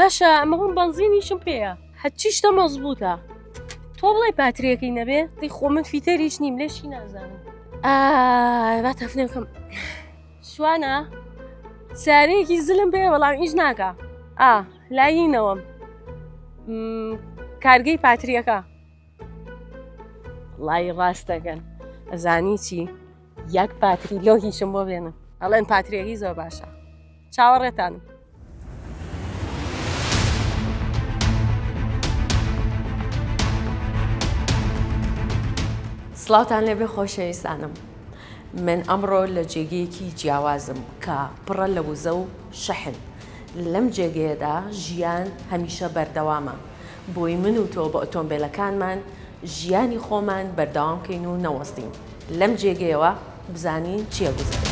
باشە ئەمە هەم بەنزینیشم پێیە هەچی شتە مەزبوطە تۆ بڵێ پاتریەکەی نەبێ دەی خۆ من فیتەریش نیم لێشی نازانم با تەفنێ بکەم شوانە سارەیەکی زلم پێ بەڵام ئیش ناکە لایینەوەم کارگەی پاتریەکە وڵی ڕاستەکەن ئەزانی چی یەک پاتری لۆ هیچم بۆ بێنن ئەڵێن پاتریەکەی زۆر باشە چاوەڕێتانم سڵاوتان لێبێ خۆشەویستانم من ئەمڕۆ لە جێگەیەکی جیاوازم کە پڕە لە وزە و شەحن لەم جێگەیەدا ژیان هەمیشە بەردەوامە بۆی من و تۆ بە ئۆتۆمبیلەکانمان ژیانی خۆمان بەردەوامکەین و نەوەستین لەم جێگەیەوە بزانین چیە گوزەر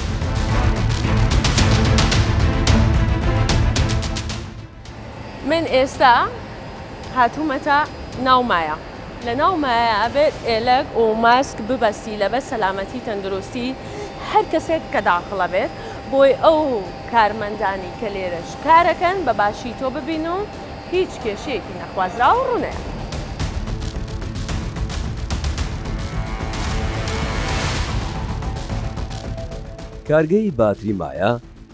من ئێستا هاتوومەتە ناومایە لە ناومایە ئەبێت ئێلەک و ماسک ببەستی لەبەر سەلامەتی تەندروستی هەر کەسێک کە داخڵە بێت بۆی ئەو کارمەندانی کە لێرەش کارەکەن بە باشی تۆ ببین و هیچ کێشەیەکی نەخوازراوە ڕوونەیە کارگەی باتری مایە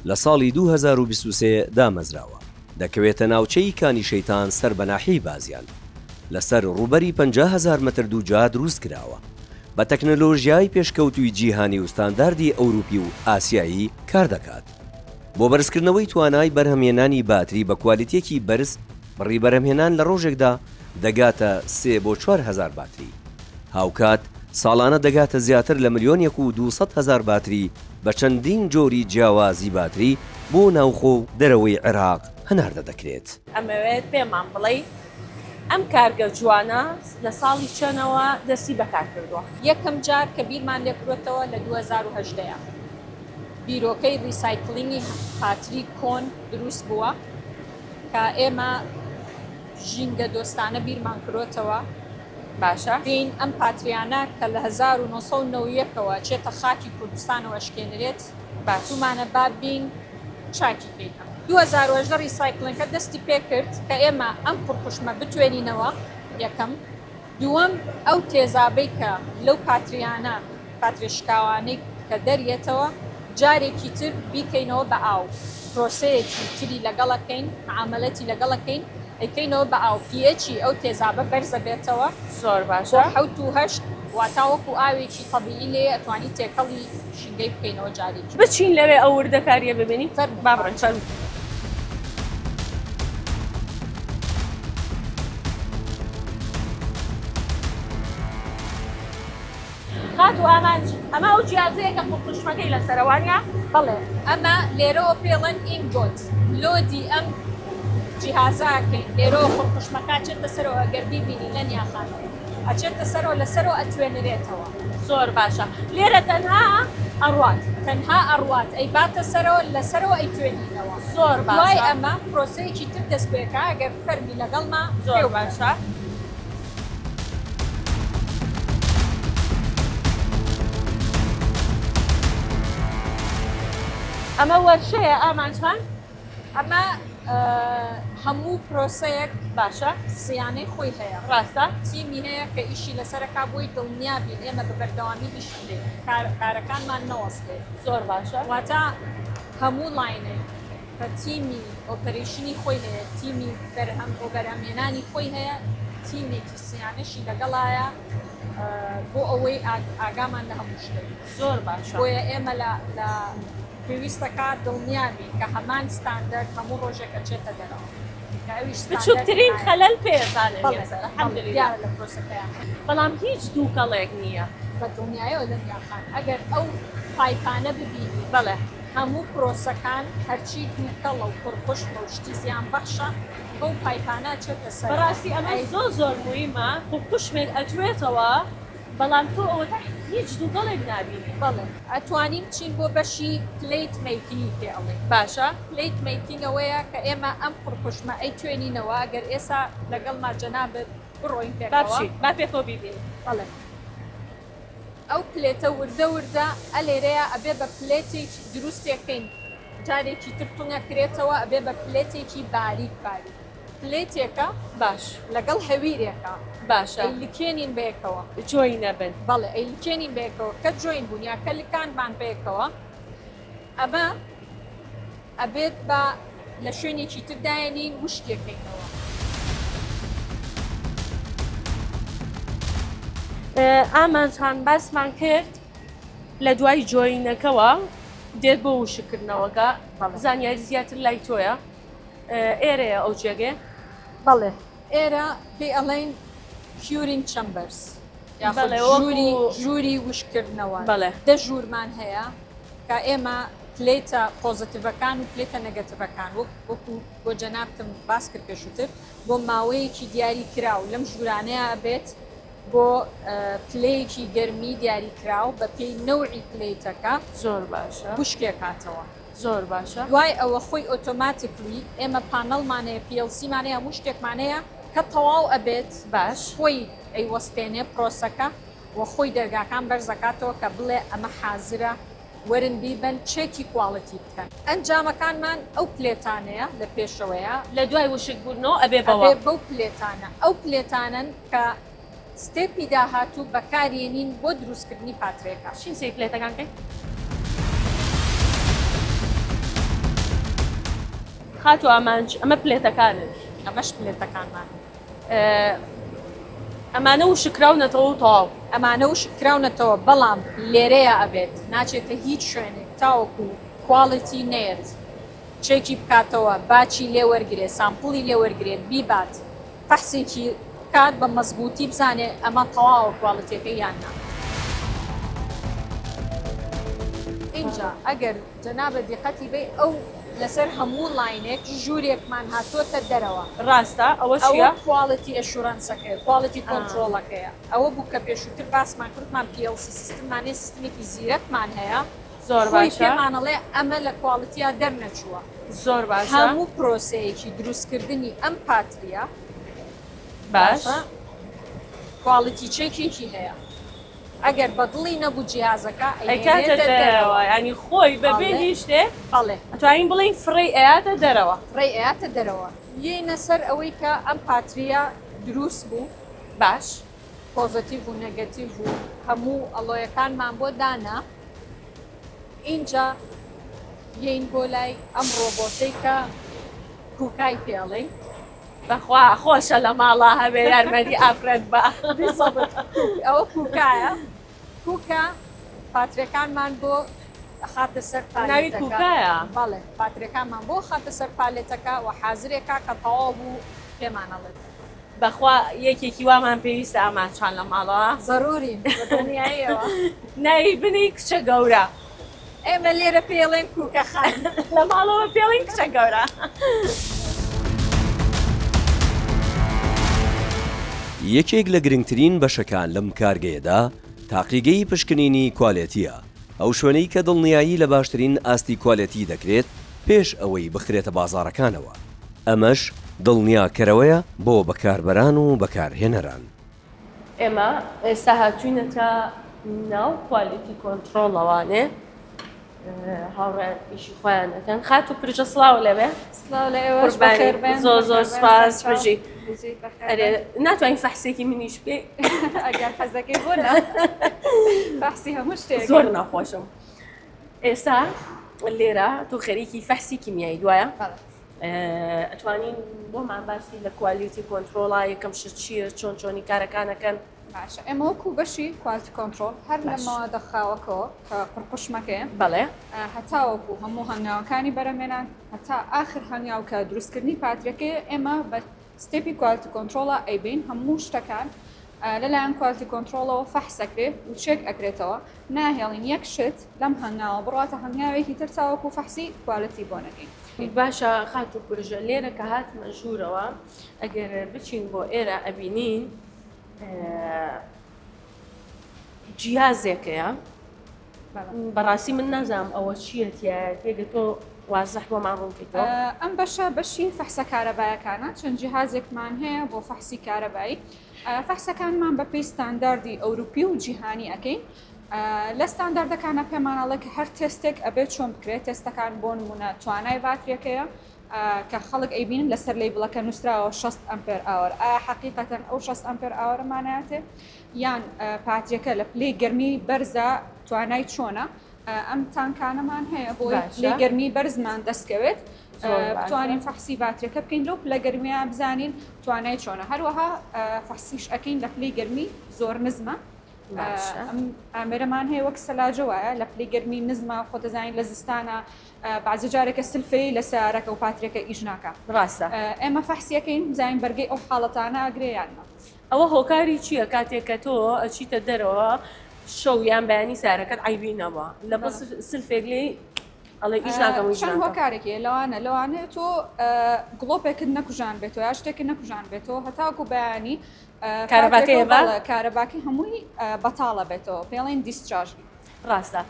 لە ساڵی 2023 دامەزراوە دەکەوێتە ناوچەی کانی شەیتان سەر بەناحی بازیان لەسەر ڕوبەری 50,000 متر دووجا دروست کراوە بە تەکنەلۆژیای پێشکەوتوی جیهانی و ستانداردی ئەوروپی و ئاسیایی کار دەکات بۆ بەرزکردنەوەی توانای بەرهەمهێنانی باتری بە کوالیتێکی بەرز بڕی بەرهەمهێنان لە ڕۆژێکدا دەگاتە 3 بۆ 4,000 باتری هاوکات ساڵانە دەگاتە زیاتر لە 1,200,000 باتری بە چەندین جۆری جیاوازی باتری بۆ ناوخۆ و دەرەوەی عێراق هەناردە دەکرێت ئەمەوێت پێمان بڵێ ئەم کارگە جوانە لە ساڵی چەنەوە دەستی بەکار کردووە یەکەم جار کە بیرمان لێکرۆتەوە لە 2018 بیرۆکەی ریسایکلینگی پاتری کۆن دروست بووە کە ئێمە ژینگە دۆستانە بیرمان کرۆتەوە باشە بین ئەم پاتریانە کە لە 1990ەوە چێتە خاکی کوردستانەوە شکێنرێت باتومانە بابین چاکی پێکەم 2010 ریسایکلینگەکە دەستی پێ کرد کە ئێمە ئەم پڕخشمە بتوێنینەوە یەکەم دووەم ئەو تێزابەی کە لەو پاتریانە پاتریشکاوانەی کە دەریێتەوە جارێکی تر بیکەینەوە بە ئاو پرۆسەیەکی تری لەگەڵەکەین معاملەتی لەگەڵەکەین ئەیکەینەوە بە ئاو پیەچی ئەو تێزابە بەرزە بێتەوە زۆر باشە حوت و هەشت واتاوەکو ئاوێکی طبیعی لێ ئەتوانی تێکەڵی شینگەی بکەینەوە جارێکی بچین لەوێ ئەو وردەکاریە ببینی بابڕن چەند خات و ئامانج ئەمە ئەو جیازەیە کە قوڵقشمەکەی لەسەرەوانە بەڵێ ئەمە لێرەوە پێڵەن ئینگۆت لۆدی ئەم جیهازاکەین لێرەوە قوڵقشمەکە چێتە سەرەوە ئەگەر بیبینی لە نیاخانە ئەچێتە سەرەوە لەسەرەوە ئەتوێنرێتەوە زۆر باشە لێرە تەنها ئەڕوات تەنها ئەڕوات ئەی باتە سەرەوە لەسەرەوە ئەیتوێنینەوە زۆر دوای باشە ئەمە پرۆسەیەکی تر دەست پێکا ئەگەر فەرمی لەگەڵما زۆر باشە ئەمە وەرشەیە ئامانجمان ئەمە هەموو پرۆسەیەک باشە سیانەی خۆی هەیە ڕاستە تیمی هەیە کە ئیشی لەسەرەکە بۆی دڵنیابین ئێمە بە بەردەوامی ئیش بدەین کارەکانمان نەوەستێت زۆر باشە واتە هەموو لاینێک کە تیمی ئۆپەرێشنی خۆی هەیە تیمی بەرهەمهێنانی خۆی هەیە تیمێکی سیانەشی لەگەڵایە بۆ ئەوەی ئاگامان لە هەموو شتێک زۆر باشە بۆیە ئێمە لە پێویستەکە دڵنیابین کە هەمان ستاندەرد هەموو ڕۆژێک ئەچێتە دەرەوە بچووکترین خەلەل پێزانێت لە پرۆسەکەیان بەڵام هیچ دووکەڵێک نییە بە دڵنیایەوە لە نیاخان ئەگەر ئەو پایپانە ببینی بەڵێ هەموو پرۆسەکان هەرچی دووکەڵە و پڕخۆش بە شتی زیان بەخشە بەو پایپانە چێتە سەر بەڕاستی ئەمە زۆر مهمە قوشمێک ئەتوێتەوە بەڵام تۆ ئەوە هیچ دووگەڵێک نابینی بەڵێ ئەتوانین چین بۆ بەشی پلیت میکینگ پێڵێ باشە پلیت میکینگ ئەوەیە کە ئێمە ئەم پڕخشمە ئەی توێنینەوە ئەگەر ئێستا لەگەڵ ماجەنابێت بڕۆین پێکەوە با پێکۆ بیبین بەڵێ ئەو پلێتە وردە ئەلێرەیە ئەبێ بە پلێتێکی دروستێکەین جارێکی تر تونگە کرێتەوە ئەبێ بە پلێتێکی باریک پلێتێکە باش لەگەڵ هەویرێکە باشە ئەیلیکێنین بەیەکەوە جۆی نەبن بەڵێ ئەیلیکێنین بەیەکەوە کە جوین بوون یا کە لکانمان بەیەکەوە ئەمە ئەبێت بە لە شوێنێکی تردایەنین وشکێکەینەوە ئامانتان باسمان کرد لە دوای جۆینەکەەوە دێت بۆ وشکردنەوەکە زانیاری زیاتر لای تۆیە ئێرەیە ئەو جێگێ بەڵێ ئێرە پێ ئەڵێن کیورینگ چەمبەرس ژووری وشکردنەوە بەڵێ دە ژوورمان هەیە کە ئێمە پلێتە پۆزتیڤەکان و پلێتە نەگەتیڤەکان وەکو بۆ جەنابتم باس کرد پێشووتر بۆ ماوەیەکی دیاری کراو لەم ژوورانەیە بێت بۆ پلەیەکی گەرمی دیاری کراو بە پێی نەوعی پلێتەکە زۆر باشە وشکێکاتەوە زۆر باشە دوای ئەوە خۆی ئۆتۆماتیکلی ئێمە پانەڵمانەیە پیلسیمانەیە هەموو شتێکمانەیە کە تەواو ئەبێت باش خۆی ئەیوەستێنێ پرۆسەکە و خۆی دەرگاکان بەرزەکاتەوە کە بڵێ ئەمە حازرە وەرن بیبن چێکی کوواڵەتی بکەن ئەنجامەکانمان ئەو پلێتانەیە لە پێشەوەیە لە دوای وشک بوونەوە ئەبێ ئەبێ بەو پلێتانە ئەو پلێتانن کە ستێپی داهاتوو بەکارێنین بۆ دروستکردنی پاترێکە چین سی پلێتەکان کەی خاتو ئامانج ئەمە پلێتەکانن ئەمەش پلێتەکانمان ئەمانە وشکراونەتەوە و تەواو ئەمانە وشکراونەتەوە بەڵام لێرەیە ئەبێت ناچێتە هیچ شوێنێک تاوەکو کواڵیتی نێت چێکی بکاتەوە باچی لێوەرگێ سامپڵی لێوەرگێت بیبات فەحسێکی کات بە مەزبوطی بزانێ ئەمە تەواوە کواڵەتەکە یاننا اینجا ئەگەر جەنابە دیقەتی بێ ئەو لەسەر هەموو لاینێک ژوورێکمان هاتوۆتە دەرەوە ڕاستە ئەوە ئەوە چیە کواڵەتی ئەشورەنسەکەی کواڵەتی کۆنتڕۆڵەکەیە ئەوە بوو کە پێشووتر باسمان کردمان پیلسی سیستممانێ سیستمێکی زیرەکمان هەیە زۆر خۆی باشە پێمانەڵێ ئەمە لە کواڵەتیا دەرنەچووە زۆر باشە هەموو پرۆسەیەکی دروستکردنی ئەم پاتریە باش کواڵەتی چێکێکی هەیە ئەگەر بەدڵی نەبوو جیازەکە ئەیکاتە دەرەوە ینی خۆی بەبێ هیچ شتێ بەڵێ ئەتوانین بڵین فڕی ئەیاتە دەرەوە ڕێ ئەیاتە دەرەوە یینە سەر ئەوەی کە ئەم پاتریە دروست بوو باش پۆزتیڤ و نەگەتیڤ و هەموو ئەڵۆیەکانمان بۆ دانا اینجا یین بۆ لای ئەم ڕۆبۆتەی کە کوکای پێڵێ بەخوا خۆشە لە ماڵا هەبێ یارمەدی ئافرەت بە ئەوە کوکایە کوکە پاترەکانمان بۆ خاتە سەر ناوی کوکایە بەڵێ پاترەکانمان بۆ خاتە سەر پالێتەکە و حازرێکە کە تەواو بوو پێمانەڵێت بەخوا یەکێکی وامان پێویستە ئامانچان لە ماڵەوە زەروری دنیایەوە ناوی بنی کچە گەورە ئێمە لێرە پێڵێن کوکە خان لە ماڵەوە پێڵین کچە گەورە یەکێک لە گرنگترین بەشەکان لەم کارگەیەدا تاقیگەی پشکنینی کوالێتیە ئەو شوێنەی کە دڵنیایی لە باشترین ئاستی کوالێتی دەکرێت پێش ئەوەی بخرێتە بازاڕەکانەوە ئەمەش دڵنیاکەرەوەیە بۆ بەکاربەران و بەکارهێنەران ئێمە ئێستا هاتوینەتە ناو کوالیتی کۆنتڕۆڵەوانێ هاوڕێ ئیشی خۆیان دەکەن خات و پرژە سڵاو لەبێ زۆر زۆر سپاس بژی ناتوانین فەحسێکی منیش پێ ئەگەر حەزەکەی بۆنە بەحسی هەموو شتێک زۆر ناخۆشم ئێستا لێرە تۆ خەریکی فەحسی کیمیایی دوایە ئەتوانین بۆمان باسی لە کوالیتی کۆنتڕۆڵا یەکەم شت چییە چۆن چۆنی کارەکانەکەن باشە ئێمە وەکو بەشی کوالتی کۆنتڕۆل هەر لە ماوەدە خاوەکەەوە کە قڕقشمەکەیە بەڵێ هەتاوەکو هەموو هەنگاوەکانی بەرەمێنان هەتا ئاخر هەنگاو کە دروستکردنی پاترەکەی ئێمە بە ستێپی کوالتی کۆنتڕۆڵە ئەیبین هەموو شتەکان لەلایەن کوالتی کۆنتڕۆڵەوە فەحسەکرێت و چێک ئەکرێتەوە ناهێڵین یەک شت لەم هەنگاوە بڕاتە هەنگاوێکی تر تاوەکو فەحسی کوالتی بۆ نەکەین باشە خات و پرژە لێرە کە هاتمە ژوورەوە ئەگەر بچین بۆ ئێرە ئەبینین جیازێکەیە بەڕاستی من نازانم ئەوە چیەتە تێگە تۆ وازەح بۆمان ڕوونکەیتەوە ئەم بەشە بەشی فەحسە کارەبایەکانە چەند جیهازێکمان هەیە بۆ فەحسی کارەبایی فەحسەکانمان بە پێی ستانداردی ئەوروپی و جیهانی ئەەکەین لە ستانداردەکانە پێمانەڵێ کە هەر تێستێک ئەبێت چۆن بکرێت تێستەکان بۆ نمونە توانای باتریەکەیە کە خەڵک ئەیبین لەسەر لیبڵەکە نووسراوە 6 ئەمپێر ئاور حقیقەتەن ئەو 6 ئەمپێر ئاورمانایەتێ یان پاتریەکە لە پلەی گەرمی بەرزە توانای چۆنە ئەم تانکانەمان هەیە بۆ لێ گەرمی بەرزمان دەستکەوێت بتوانین فەحسی باتریەکە بکەین لەو پلە گەرمیان بزانین توانای چۆنە هەروەها فەحسیش ئەەکەین لە پلەی گەرمی زۆر نزمە ئامێرەمان هەیە وەک سەلاجە وایە لە پلەی گەرمی نزمە خۆ دەزانین لە زستانە بعضی جارێکە سلفەی لە سیارەکە و پاتریەکە ئیش ناکە ڕاستە ئێمە فەحسیەکەین بزانین بەرگەی ئەو حاڵەتانە ئەگرێیانمە ئەوە هۆکاری چییە کاتێککە تۆ ئەچیتە دەرەوە شەویان بەیانی سارەکەت عیبینەوە لە بە سلفێک لێ ئەڵێ ئیش ناکەم چەند هۆکارێکی لەوانە تۆ گڵۆپێکت نەکوژان بێتەوە یا شتێکی نەکوژان بێتەوە هەتاکو بەیانی کارەباکی هەمووی بەتاڵە بێتەوە پێڵێن دیسچارژی ڕاستە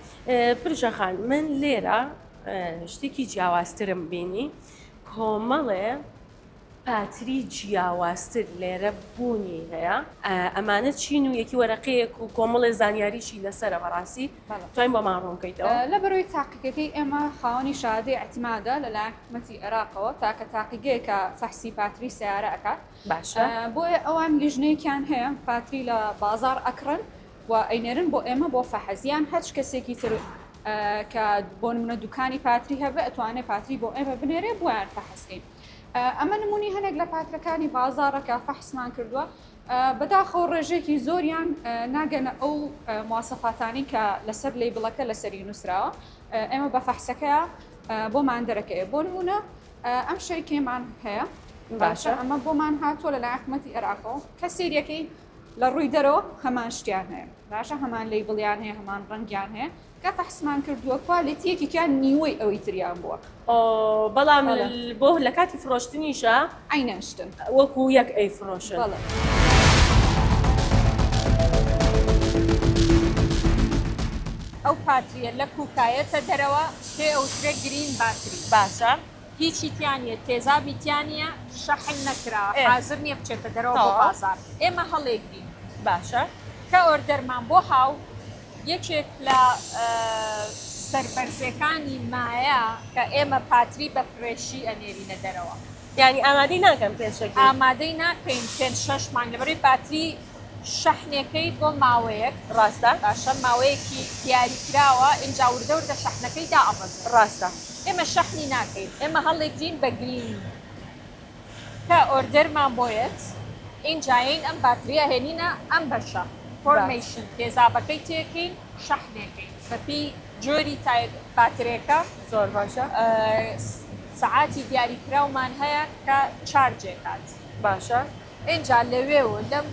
پرژەخان من لێرە شتێکی جیاوازترم بینی کۆمەڵێ پاتری جیاوازتر لێرە بوونی هەیە ئەمانە چین و یەکی وەرەقەیەک و کۆمەڵی زانیاریشی لەسەر بەڕاستی توانین بۆ ماڕۆنکەیتەوە لە بەرەوەی تاقیەکەی ئێمە خاوەنی شادەی احتیمادە لەلایەن حکومەتی عێراقەوە تاکە تاقیگەیەکە فەحسی پاتری سیارە ئەکات باشە بۆیە ئەوان لیژنەیەکیان هەیە پاتری لە بازار ئەکڕن و ئەینێرن بۆ ئێمە بۆ فەحەزیان هەچ کەسێکی تر کە بۆ نمونە دوکانی پاتری هەبێ ئەتوانێت پاتری بۆ ئێمە بنێرێ بۆیان فەحەزکەین ئەمە نمونی هەنێک لە پاترەکانی بازارەکە فەحسمان کردووە بەداخەوە ڕێژێکی زۆریان ناگەنە ئەو مواسەفاتانی کە لەسەر لیبڵەکە لەسەری نووسراوە ئێمە بە فەحسەکە بۆمان دەرەکەیە بۆ نمونە ئەم شەریکێمان هەیە باشە ئەمە بۆمان هاتووە لە حکومەتی عێراقەوە کە سێریەکەی لە ڕووی دەرەوە هەمان شتیان هەیە باشە هەمان لیبڵیان هەیە هەمان ڕەنگیان هەیە کە فەحسمان کردووە کوالیتیەکیان نیوەی ئەوەی تریان بووە بەڵام بۆ لە کاتی فرۆشتنیشە عینەشتن وەکو یەک ئەی فرۆشن ئەو پاتریە لە کوکایەتە دەرەوە پێ ئەوترێ گرین باتری باشە هیچی تیانە تێزابی تیانە شەحن نەکرا حازر نییە بچێتە دەرەوە بۆ بازار ئێمە هەڵێگرین باشە کە ئۆردەرمان بۆ هاو یەکێک لە سەربەرزەکانی مایە کە ئێمە پاتری بە فرێشی ئەنێرینە دەرەوە یعنی ئامادەی ناکەم پێشەکە ئامادەی ناکەین پێ 6 مانگ لەبەرەی پاتری شەحنەکەی بۆ ماوەیەک ڕاستە باشە ماوەیەکی دیاریکراوە ئینجا وردە شەحنەکەی دائەبەز ڕاستە ئێمە شەحنی ناکەین ئێمە هەڵێکدین بە گرین کە ئۆردەرمان بۆیەت ئینجاین ئەم باتریە هێنینە ئەم بەشە فۆرمیشن تێزابەکەی تێکەین شەحنێکەین بەپی جۆری باترێکە زۆر باشە سعاتی دیاریکراومان هەیە کە چارجێکات باشە اینجا لەوێەوە لەم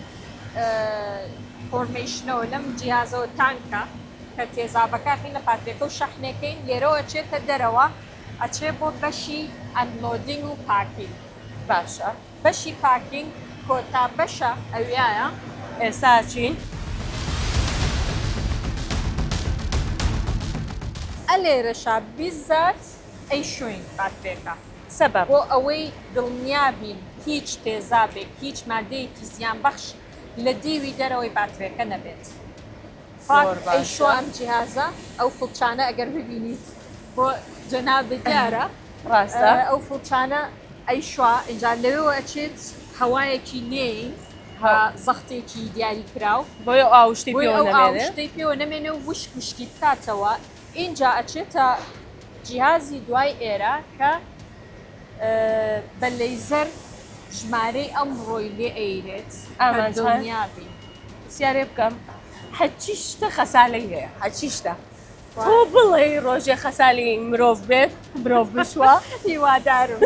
فۆرمیشنەوە لەم جیازەوە تانکە کە تێزابەکەخین لە پاترێکە و شەحنەکەین لێرەوە چێتە دەرەوە ئەچێ بۆ بەشی ئەنلۆدینگ و پاکینگ باشە بەشی پاکینگ کۆتا بەشە ئەویایە ئێستا چین ئەلێرەشا بیزات ئەی شوین پاترێکە سەبەب بۆ ئەوەی دڵنیابین هیچ تێزابێک هیچ مادەیەکی زیان بەخش لە دیوی دەرەوەی باترێکە نەبێت ئەیشۆ ئەم جیهازە ئەو فڵچانە ئەگەر ببینیت بۆ جەناب دیارە ڕاستە ئەو فڵچانە ئەیشوا ئینجا لەوێەوە ئەچێت هەوایەکی لێین زەختێکی دیاریکراو بۆیە ئاوشتی شتەی پێوە نەمێنێ و وشکی بکاتەوە اینجا ئەچێتە جیهازی دوای ئێرە کە بە لەیزەر ژمارەی ئەم ڕۆی لێ ئەیرێت ئامادەنیابی سیارێ بکەم هەچی شتە خەسالەی هەیە هەچی شتە تۆ بڵێ ڕۆژێ خەسالی مرۆڤ بێت مرۆڤ بشوە هیوادارم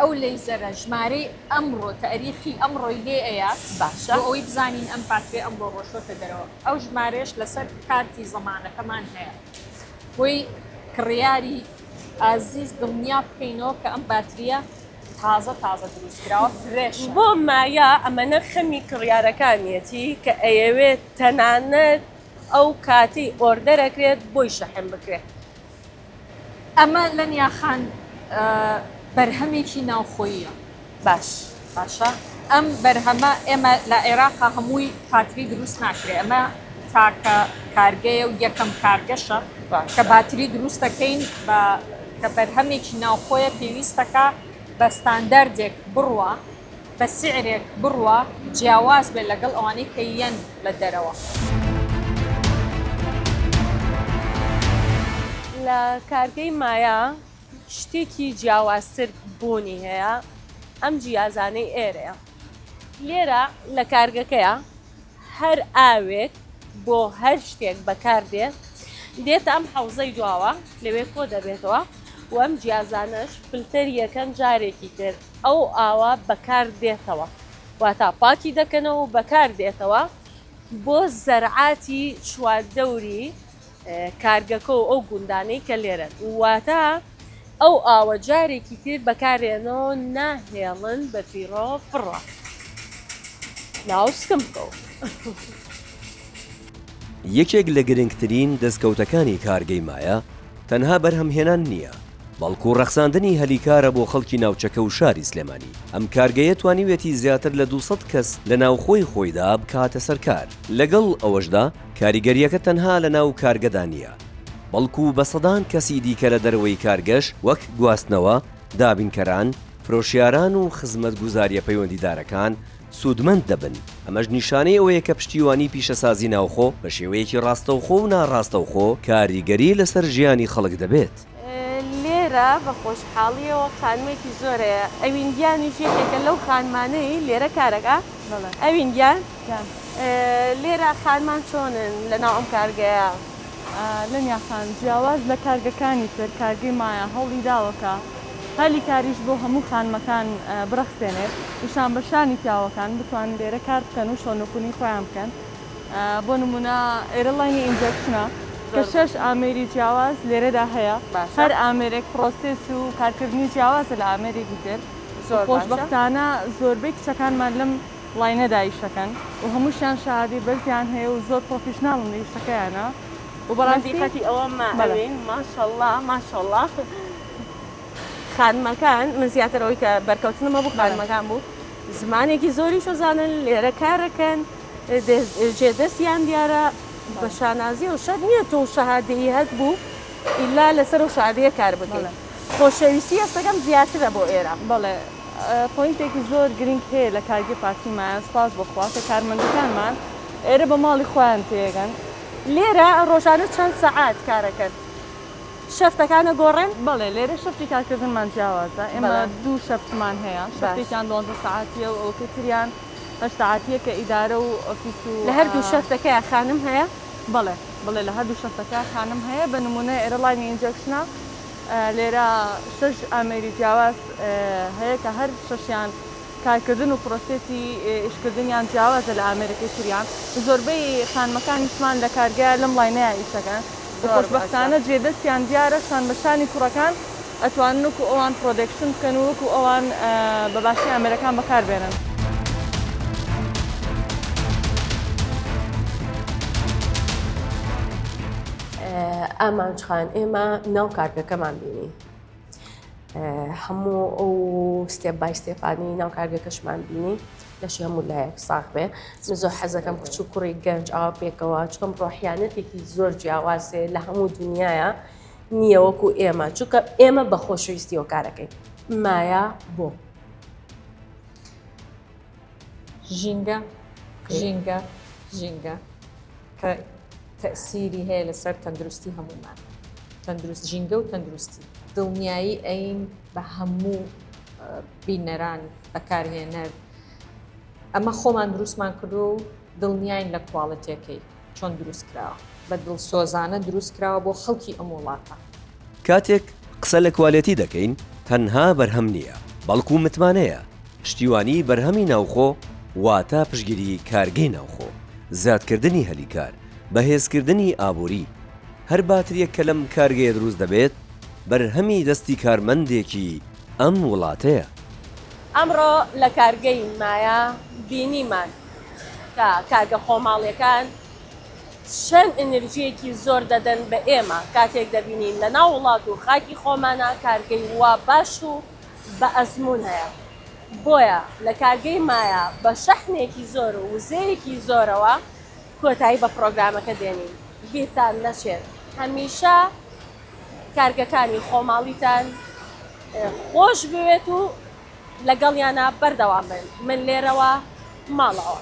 ئەو لەیزەرە ژمارەی ئەمڕۆ تاریخی ئەمڕۆی لێ ئەیە باشە بۆ ئەوەی بزانین ئەم پاترێ ئەمڕۆ ڕۆشتە دەرەوە ئەو ژمارەش لەسەر کارتی زەمانەکەمان هەیە بۆی کڕیاری ئازیز دڵنیا بکەینەوە کە ئەم باتریە تازە دروستکراوە فرێش بۆ مایە ئەمەنە خەمی کڕیارەکانیەتی کە ئەیەوێت تەنانەت ئەو کاتی ئۆردەرەکرێت بۆی شەحن بکرێت ئەمە لە نیاخان بەرهەمێکی ناوخۆییە باشە ئەم بەرهەمە ئێمە لە عێراقا هەمووی پاتری دروست ناکرێت ئەمە تاکە کارگەیە و یەکەم کارگەشە کە باتری دروستەکەین بە کە بەرهەمێکی ناوخۆیە پێویستەکە بە ستاندەردێک بڕوە بە سعرێک بڕوە جیاواز بێت لەگەڵ ئەوانەی کە یەن لە دەرەوە. لە کارگەی مایە شتێکی جیاوازتر بوونی هەیە ئەم جیازانەی ئێرەیە. لێرە لە کارگەکەیە هەر ئاوێک بۆ هەر شتێک بەکاردێت دێتە ئەم حەوزەی دواوە لەوێ کۆ دەبێتەوە و ئەم جیازانش فلتەر یەکەم جارێکی کرد ئەو ئاوا بەکار دێتەوە واتە پاکی دەکەنەوە و بەکار دێتەوە بۆ زەرعاتی چواردەوری کارگەکە و ئەو گوندانەی کە لێرن واتە ئەو ئاوە جارێکی تر بەکارێنەوە ناهێڵن بە فیڕۆ پڕە ناوسکم بکەو. یەکێک لە گرنگترین دەستکەوتەکانی کارگەی مایە تەنها بەرهەمهێنان نییە بەڵکو ڕەخساندنی هەلیکارە بۆ خەڵکی ناوچەکە و شاری سلێمانی. ئەم کارگەیە توانیوێتی زیاتر لە 200 کەس لە ناوخۆی خۆیدا بکاتە سەرکار. لەگەڵ ئەوەشدا کاریگەریەکە تەنها لە ناو کارگەدا نییە بەڵکو بە سەدان کەسی دیکە لە دەرەوەی کارگەش وەک گواستنەوە، دابینکەران، فرۆشیاران و خزمەت گوزاریە پەیوەندیدارەکان سوودمەند دەبن. ئەمەش نیشانەی ئەوەیە کە پشتیوانی پیشەسازی ناوخۆ بە شێوەیەکی ڕاستەوخۆ و ناڕاستەوخۆ کاریگەری لەسەر ژیانی خەڵک دەبێت. لێرە بە خۆشحاڵیەوە خانمێکی زۆرەیە ئەوینگیانی ژێکێکە لەو خانمانەی لێرە کارەکە ئەوینگیان لێرە خانمان چۆنن لەناو ئەم کارگەیە لەنیاخان جیاواز لە کارگەکانی تر کارگەی مایە هەوڵی داوەکە هەلی کاریش بۆ هەموو خانمەکان بڕەخسێنێت نیشان بەشانی پیاوەکان بتوانن لێرە کار بکەن و شۆنۆکوونی خۆیان بکەن. بۆ نمونە ئێرەلاینی ئینجەکشنە کە 6 ئامێری جیاواز لێرەدا هەیە هەر ئامێرێک پرۆسس و کارکردنی جیاوازە لە ئامێرێکی تر. خۆشبەختانە زۆربەی کچەکانمان لەم لاینەدا ئیشەکەن و هەمووشیان شادی بەرزیان هەیە و زۆر پرۆفیشناڵن لە ئیشەکەیانە و بەڕاستیقەتی ئەوە ماوین ماشەڵڵا ماشەڵڵا خانمەکان من زیاترەوەی کە بەرکەوتنمە بوو خانمەکان بوو زمانێکی زۆری شۆزانن لێرە کارەکەن جێدەستیان دیارە بە شانازی و شەر نییە تۆ شەهادەیی هەت بوو ئیلا لەسەر و شادەیە کار بکەن. خۆشەویستی هەستەکەم زیاترە بۆ ئێرە. بەڵێ پۆینتێکی زۆر گرنگ هەیە لە کارگەی پارتی مایە سپاس بخوا کە کارمەندەکانمان ئێرە بە ماڵی خۆیان تێگەن. لێرە ڕۆژانە چەند سەعات کارەکەن شەفتەکانە گۆڕێن؟ بەڵێ لێرە شەفتی کارکردنمان جیاوازە ئێمە 2 شەفتمان هەیە شەفتێکیان 12 ساعاتیە و ئەوکە تریان 8 ساعاتیە کە ئیدارە و ئۆفیس و لە هەردوو شەفتەکەی خانم هەیە؟ بەڵێ لە هەردوو شەفتەکە خانم هەیە بە نمونە ئێرەلاینی ئینجەکشنە لێرە 6 ئامێری جیاواز هەیە کە هەر شەشیان کارکردن و پرۆسێسی ئیشکردنیان جیاوازە لە ئامێرەکەی تریان زۆربەی خانمەکانیشمان لە کارگەیە لەم لاینەیە ئیشەکەن خۆشبەختانە جێدەستیان دیارە شانبەشانی کوڕەکان ئەتوانن وەکو ئەوان پرۆدەکشن بکەن و وەکو ئەوان بە باشی ئامێرەکان بەکاربێنن. ئامانجخان ئێمە ناو کارگەکەمان بینی هەموو ئەو ستێپ بای ستێپانی ناو کارگەکەشمان بینی لەشی هەموو لایەک ساغ بێ من زۆر حەزەکەم کچ و کوڕی گەنج ئاوا پێکەوە چکەم ڕۆحیانەتێکی زۆر جیاوازێ لە هەموو دنیاە نییە وەکو ئێمە چونکە ئێمە بە خۆشەویستیەوە کارەکەین مایە بۆ ژینگە ژینگە ژینگە کە تەسیری هەیە لەسەر تەندروستی هەمومان تەندروست ژینگە و تەندروستی دڵنیایی ئەین بە هەموو بینەران بەکارهێنەر ئەمە خۆمان دروستمان کردو و دڵنیاین لە کوواڵەتیەکەی چۆن دروست کراوە بە دڵسۆزانە دروست کراوە بۆ خەڵکی ئەم وڵاتە. کاتێک قسە لە کوالەتی دەکەین تەنها بەرهەم نییە بەڵکو متمانەیە پشتیوانی بەرهەمی ناوخۆ واتە پشگیری کارگەی ناوخۆ زیادکردنی هەلیکار بەهێزکردنی ئابووری هەر باتریەک کە لەم کارگەیە دروست دەبێت بەرهەمی دەستی کارمەندێکی ئەم وڵاتەیە. ئەمڕۆ لە کارگەی مایە بینیمان کە کارگە خۆماڵیەکان چەند ئەنرژیەکی زۆر دەدەن بە ئێمە کاتێک دەبینین لە ناو وڵات و خاکی خۆمانە کارگەی وا باش و بە ئەزمون هەیە. بۆیە لە کارگەی مایە بە شەحنێکی زۆر و وزەیەکی زۆرەوە کۆتایی بە پرۆگرامەکە دێنین بیرتان نەچێت هەمیشە کارگەکانی خۆماڵیتان خۆش بوێت و لەگەڵیانە بەردەوام بن من لێرەوە ماڵەوە.